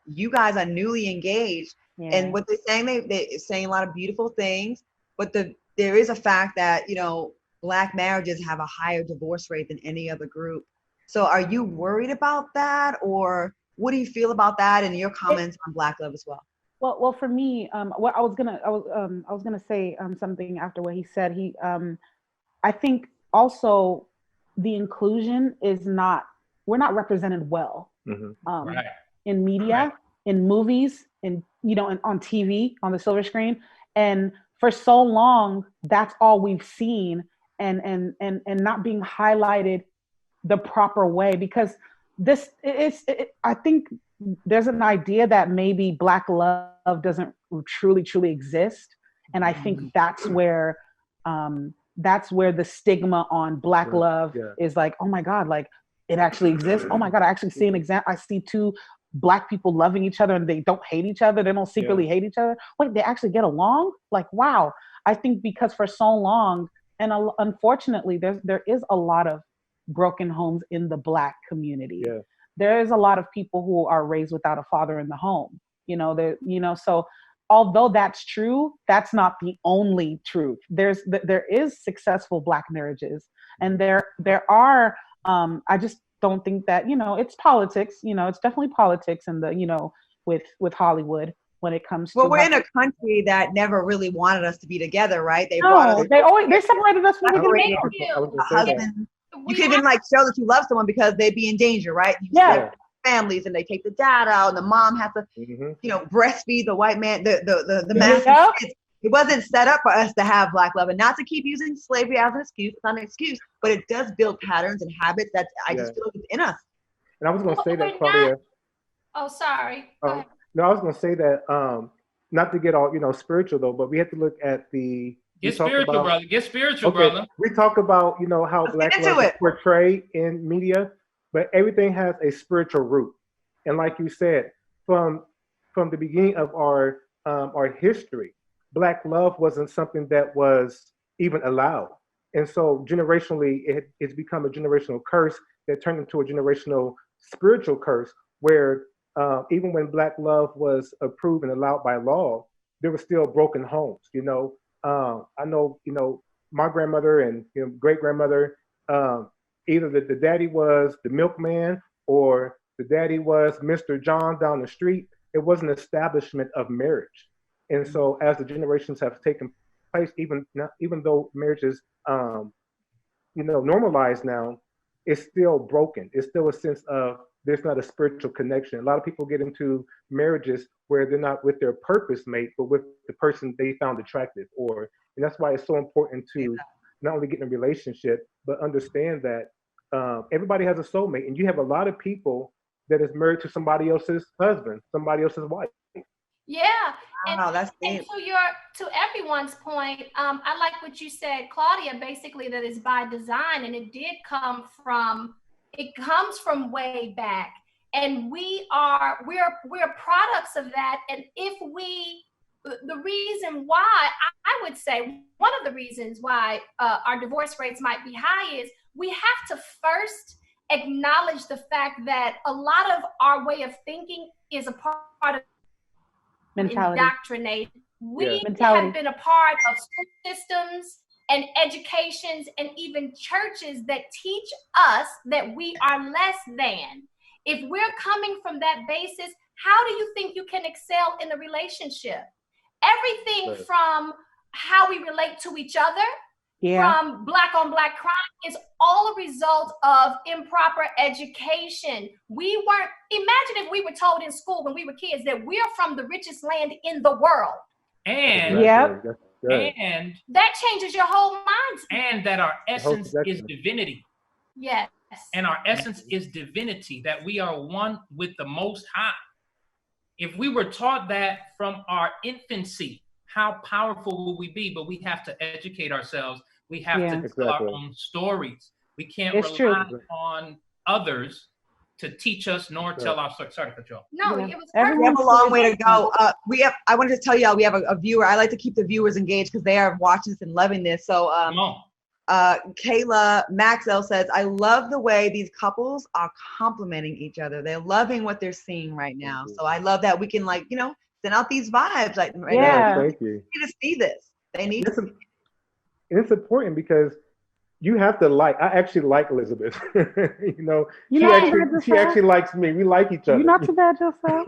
you guys are newly engaged. And what they're saying, they're saying a lot of beautiful things, but there is a fact that, you know, Black marriages have a higher divorce rate than any other group. So are you worried about that, or what do you feel about that, and your comments on Black love as well? Well, for me, what I was gonna say something after what he said. I think also the inclusion is not, we're not represented well Right. in media, in movies, in, you know, on TV, on the silver screen. And for so long, that's all we've seen, and not being highlighted the proper way, because I think there's an idea that maybe Black love doesn't truly exist. And I think that's where the stigma on Black love is like, oh my God, like it actually exists. Oh my God, I actually see an example. I see two Black people loving each other and they don't hate each other. They don't secretly hate each other. Wait, they actually get along? Like, wow. I think because for so long, and unfortunately, there is a lot of broken homes in the Black community. Yeah. There is a lot of people who are raised without a father in the home. So although that's true, that's not the only truth. There is successful Black marriages, and there are. I just don't think that, you know, it's politics. You know, it's definitely politics, and with Hollywood when it comes to. Well, we're in a country that never really wanted us to be together, right? They separated us from the husband. You can even like show that you love someone because they'd be in danger, right? Families, and they take the dad out, and the mom has to, breastfeed the white man, the man. It wasn't set up for us to have Black love, and not to keep using slavery as an excuse. It's not an excuse, but it does build patterns and habits that I just feel like it's in us. And I was going to say that, Claudia. Oh, sorry. No, I was going to say that, not to get all, spiritual though, but we have to look at the. Get spiritual, brother. Get spiritual, brother. We talk about, how Black love is portrayed in media, but everything has a spiritual root. And like you said, from the beginning of our history, Black love wasn't something that was even allowed. And so generationally, it's become a generational curse that turned into a generational spiritual curse, where even when Black love was approved and allowed by law, there were still broken homes. I know, my grandmother and great grandmother, either the daddy was the milkman or the daddy was Mr. John down the street. It was an establishment of marriage. And so as the generations have taken place, even though marriage is, normalized now, it's still broken. It's still a sense of there's not a spiritual connection. A lot of people get into marriages where they're not with their purpose mate, but with the person they found attractive. And that's why it's so important to not only get in a relationship, but understand that everybody has a soulmate. And you have a lot of people that is married to somebody else's husband, somebody else's wife. Yeah. Wow, and to everyone's point, I like what you said, Claudia, basically that is by design, and it comes from way back, and we're products of that. And the reason why, I would say one of the reasons why our divorce rates might be high is we have to first acknowledge the fact that a lot of our way of thinking is a part of indoctrination. We have been a part of school systems and educations and even churches that teach us that we are less than. If we're coming from that basis, how do you think you can excel in a relationship? Everything from how we relate to each other, from Black on Black crime, is all a result of improper education. Imagine if we were told in school when we were kids that we're from the richest land in the world. And and that changes your whole mindset. And that our essence is divinity. Yes. And our essence is divinity, that we are one with the Most High. If we were taught that from our infancy, how powerful will we be? But we have to educate ourselves. We have to tell our own stories. We can't rely on others to teach us, nor tell our story. Sorry to cut you off. No, it was perfect. We have a long way to go. I wanted to tell y'all, we have a viewer. I like to keep the viewers engaged because they are watching this and loving this. So Kayla Maxwell says, I love the way these couples are complimenting each other. They're loving what they're seeing right now. So I love that we can, like, you know, send out these vibes. Like, right now, thank you. They need to see this. They need to see it. And it's important because you have to like. I actually like Elizabeth. You know, she actually likes me. We like each other. You're not too bad yourself.